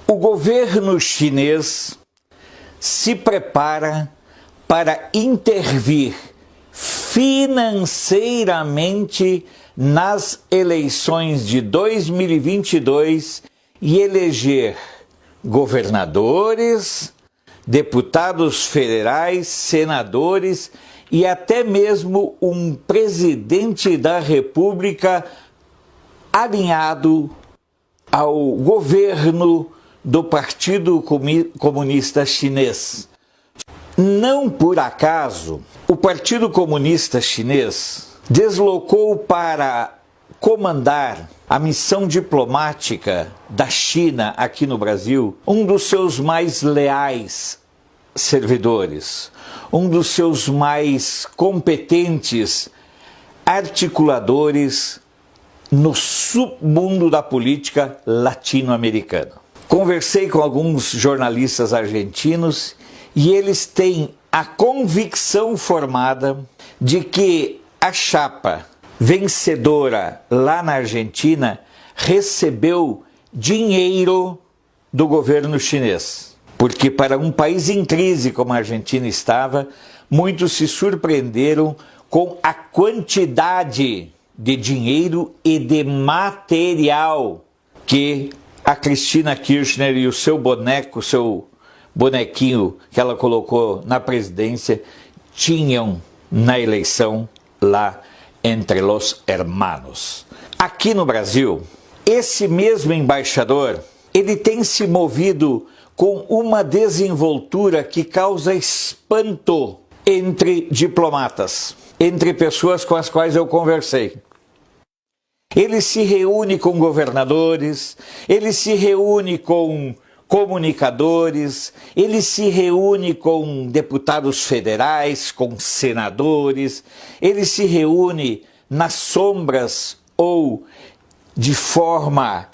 O governo chinês se prepara para intervir financeiramente nas eleições de 2022 e eleger governadores, deputados federais, senadores e até mesmo um presidente da República alinhado ao governo do Partido Comunista Chinês. Não por acaso, o Partido Comunista Chinês deslocou para comandar a missão diplomática da China aqui no Brasil um dos seus mais leais servidores, um dos seus mais competentes articuladores no submundo da política latino-americana. Conversei com alguns jornalistas argentinos e eles têm a convicção formada de que a chapa vencedora lá na Argentina recebeu dinheiro do governo chinês. Porque para um país em crise como a Argentina estava, muitos se surpreenderam com a quantidade de dinheiro e de material que a Cristina Kirchner e o seu boneco, seu bonequinho que ela colocou na presidência, tinham na eleição lá entre los hermanos. Aqui no Brasil, esse mesmo embaixador, ele tem se movido com uma desenvoltura que causa espanto entre diplomatas, entre pessoas com as quais eu conversei. Ele se reúne com governadores, ele se reúne com comunicadores, ele se reúne com deputados federais, com senadores, ele se reúne nas sombras ou de forma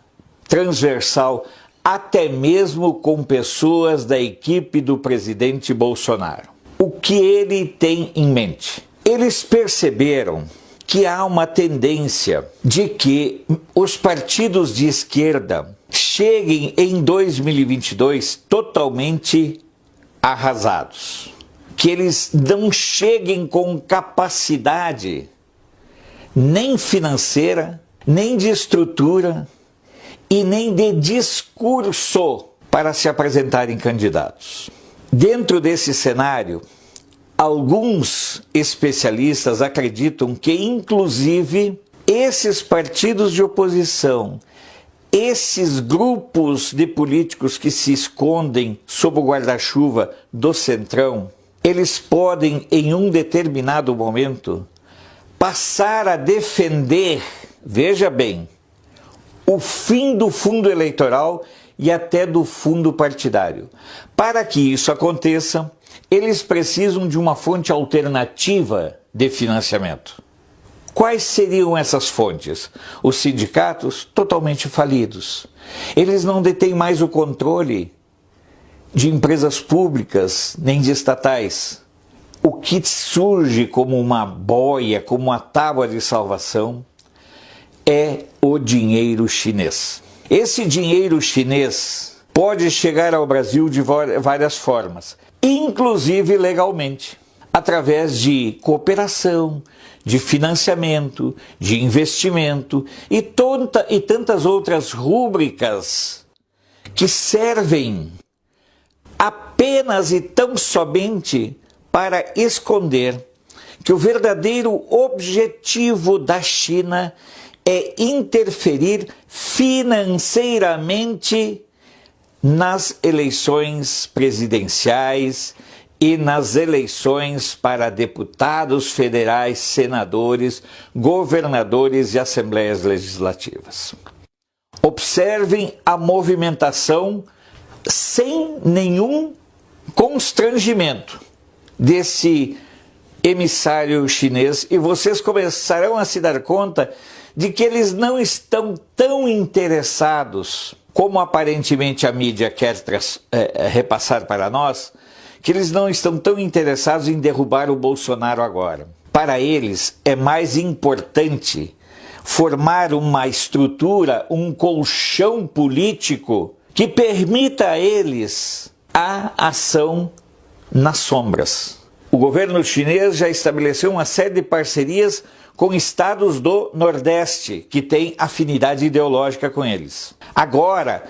transversal, até mesmo com pessoas da equipe do presidente Bolsonaro. O que ele tem em mente? Eles perceberam que há uma tendência de que os partidos de esquerda cheguem em 2022 totalmente arrasados. Que eles não cheguem com capacidade nem financeira, nem de estrutura e nem de discurso para se apresentarem candidatos. Dentro desse cenário, alguns especialistas acreditam que, inclusive, esses partidos de oposição, esses grupos de políticos que se escondem sob o guarda-chuva do Centrão, eles podem, em um determinado momento, passar a defender, veja bem, o fim do fundo eleitoral e até do fundo partidário. Para que isso aconteça, eles precisam de uma fonte alternativa de financiamento. Quais seriam essas fontes? Os sindicatos totalmente falidos. Eles não detêm mais o controle de empresas públicas nem de estatais. O que surge como uma boia, como uma tábua de salvação, é o dinheiro chinês. Esse dinheiro chinês pode chegar ao Brasil de várias formas, inclusive legalmente, através de cooperação, de financiamento, de investimento e tantas outras rúbricas que servem apenas e tão somente para esconder que o verdadeiro objetivo da China é interferir financeiramente nas eleições presidenciais e nas eleições para deputados federais, senadores, governadores e assembleias legislativas. Observem a movimentação sem nenhum constrangimento desse emissário chinês e vocês começarão a se dar conta de que eles não estão tão interessados, como aparentemente a mídia quer repassar para nós, que eles não estão tão interessados em derrubar o Bolsonaro agora. Para eles é mais importante formar uma estrutura, um colchão político que permita a eles a ação nas sombras. O governo chinês já estabeleceu uma série de parcerias com estados do Nordeste que têm afinidade ideológica com eles. Agora,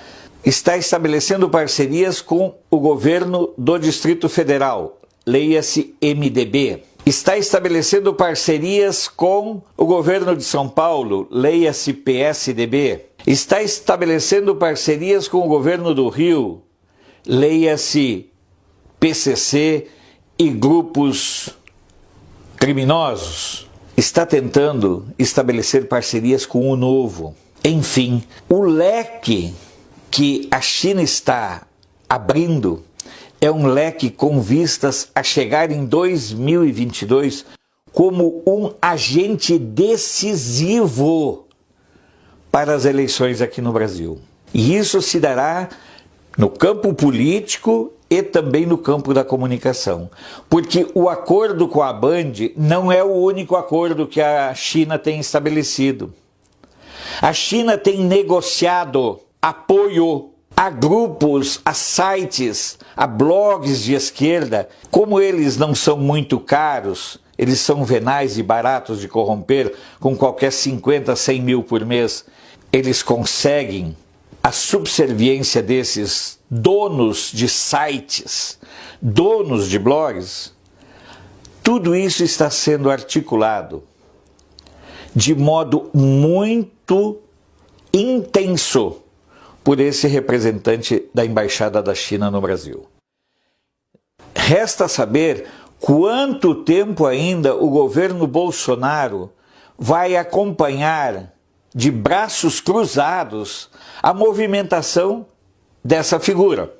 está estabelecendo parcerias com o governo do Distrito Federal, leia-se MDB. Está estabelecendo parcerias com o governo de São Paulo, leia-se PSDB. Está estabelecendo parcerias com o governo do Rio, leia-se PCC e grupos criminosos. Está tentando estabelecer parcerias com o Novo. Enfim, o leque que a China está abrindo é um leque com vistas a chegar em 2022 como um agente decisivo para as eleições aqui no Brasil. E isso se dará no campo político e também no campo da comunicação. Porque o acordo com a Band não é o único acordo que a China tem estabelecido. A China tem negociado apoio a grupos, a sites, a blogs de esquerda. Como eles não são muito caros, eles são venais e baratos de corromper, com qualquer 50, 100 mil por mês, eles conseguem a subserviência desses donos de sites, donos de blogs. Tudo isso está sendo articulado de modo muito intenso por esse representante da Embaixada da China no Brasil. Resta saber quanto tempo ainda o governo Bolsonaro vai acompanhar de braços cruzados a movimentação dessa figura.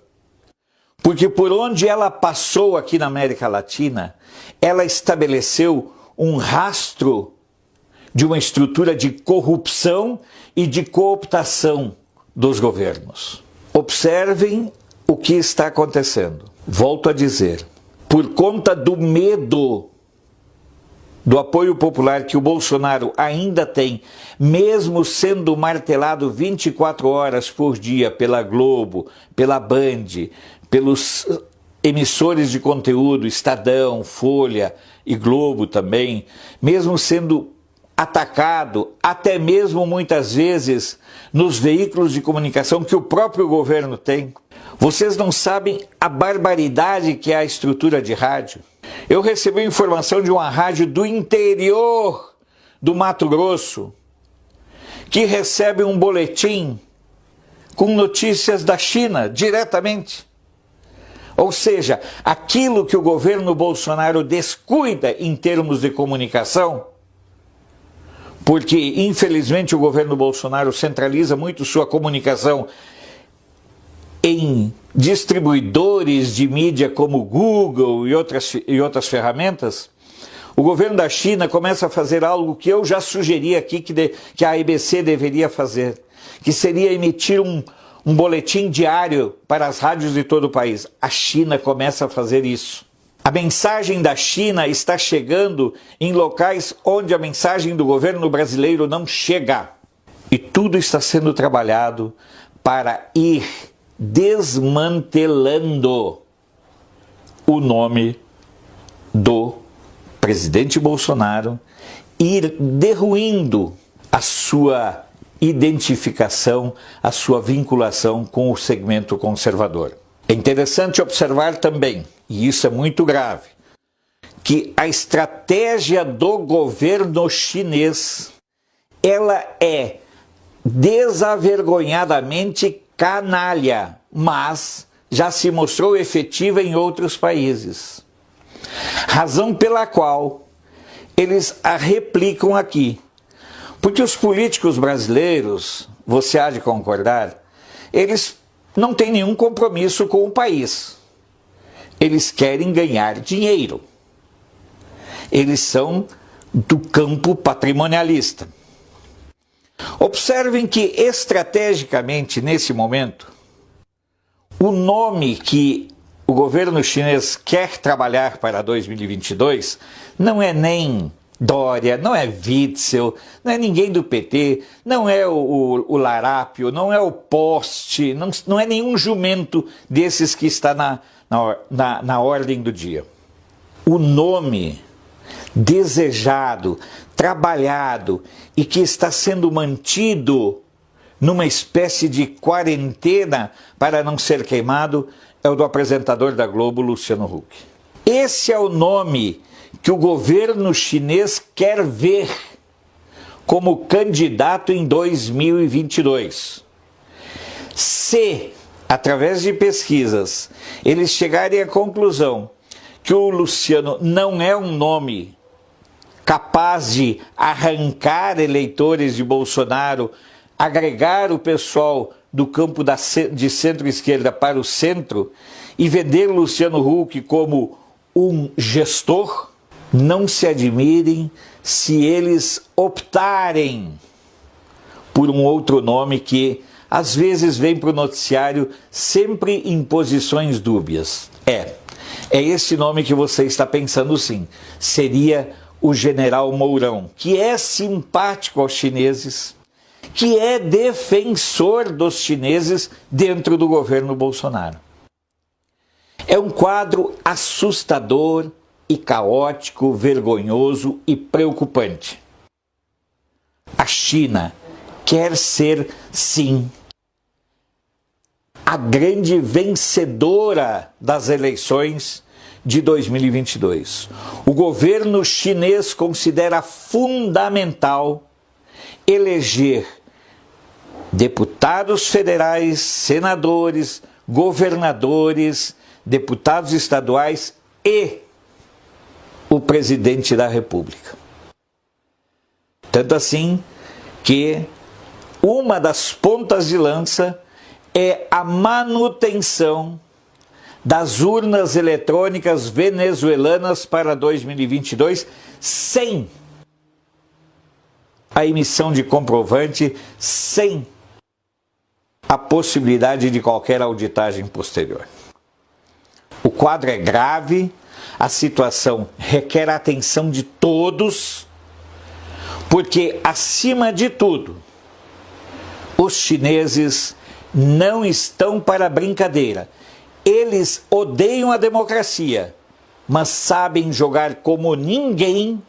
Porque por onde ela passou aqui na América Latina, ela estabeleceu um rastro de uma estrutura de corrupção e de cooptação dos governos. Observem o que está acontecendo. Volto a dizer, por conta do medo do apoio popular que o Bolsonaro ainda tem, mesmo sendo martelado 24 horas por dia pela Globo, pela Band, pelos emissores de conteúdo, Estadão, Folha e Globo também, mesmo sendo atacado, até mesmo muitas vezes nos veículos de comunicação que o próprio governo tem. Vocês não sabem a barbaridade que é a estrutura de rádio. Eu recebi informação de uma rádio do interior do Mato Grosso que recebe um boletim com notícias da China diretamente. Ou seja, aquilo que o governo Bolsonaro descuida em termos de comunicação, porque infelizmente o governo Bolsonaro centraliza muito sua comunicação em distribuidores de mídia como Google e outras ferramentas, o governo da China começa a fazer algo que eu já sugeri aqui que a ABC deveria fazer, que seria emitir um boletim diário para as rádios de todo o país. A China começa a fazer isso. A mensagem da China está chegando em locais onde a mensagem do governo brasileiro não chega. E tudo está sendo trabalhado para ir desmantelando o nome do presidente Bolsonaro, ir derruindo a sua identificação, a sua vinculação com o segmento conservador. É interessante observar também, e isso é muito grave, que a estratégia do governo chinês, ela é desavergonhadamente canalha, mas já se mostrou efetiva em outros países. Razão pela qual eles a replicam aqui. Porque os políticos brasileiros, você há de concordar, eles não têm nenhum compromisso com o país. Eles querem ganhar dinheiro. Eles são do campo patrimonialista. Observem que, estrategicamente, nesse momento, o nome que o governo chinês quer trabalhar para 2022 não é nem Dória, não é Witzel, não é ninguém do PT, não é o Larápio, não é o Poste, não é nenhum jumento desses que está na ordem do dia. O nome desejado, trabalhado e que está sendo mantido numa espécie de quarentena para não ser queimado é o do apresentador da Globo, Luciano Huck. Esse é o nome que o governo chinês quer ver como candidato em 2022. Se, através de pesquisas, eles chegarem à conclusão que o Luciano não é um nome capaz de arrancar eleitores de Bolsonaro, agregar o pessoal do campo de centro-esquerda para o centro e vender Luciano Huck como um gestor, não se admirem se eles optarem por um outro nome que às vezes vem para o noticiário sempre em posições dúbias. É esse nome que você está pensando sim. Seria o general Mourão, que é simpático aos chineses, que é defensor dos chineses dentro do governo Bolsonaro. É um quadro assustador e caótico, vergonhoso e preocupante. A China quer ser, sim, a grande vencedora das eleições de 2022. O governo chinês considera fundamental eleger deputados federais, senadores, governadores, deputados estaduais e o presidente da República. Tanto assim que uma das pontas de lança é a manutenção das urnas eletrônicas venezuelanas para 2022 sem a emissão de comprovante, sem a possibilidade de qualquer auditagem posterior. O quadro é grave, a situação requer a atenção de todos, porque, acima de tudo, os chineses não estão para brincadeira. Eles odeiam a democracia, mas sabem jogar como ninguém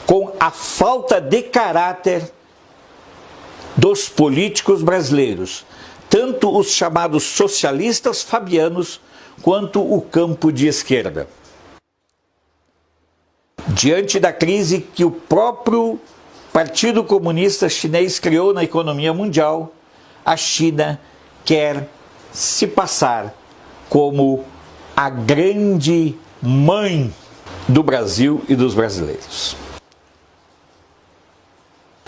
com a falta de caráter dos políticos brasileiros, tanto os chamados socialistas fabianos, quanto o campo de esquerda. Diante da crise que o próprio Partido Comunista Chinês criou na economia mundial, a China quer se passar como a grande mãe do Brasil e dos brasileiros.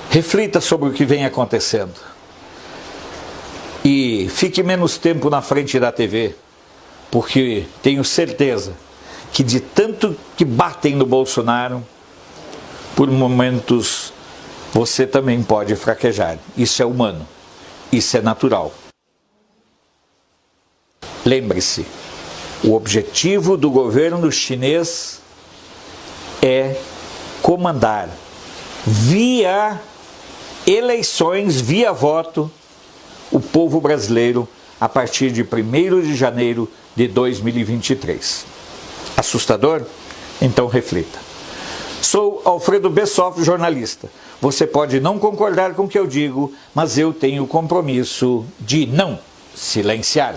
Reflita sobre o que vem acontecendo e fique menos tempo na frente da TV, porque tenho certeza que de tanto que batem no Bolsonaro, por momentos você também pode fraquejar. Isso é humano, isso é natural. Lembre-se, o objetivo do governo chinês é comandar via eleições, via voto, o povo brasileiro a partir de 1º de janeiro de 2023. Assustador? Então reflita. Sou Alfredo Bessoff, jornalista. Você pode não concordar com o que eu digo, mas eu tenho o compromisso de não silenciar.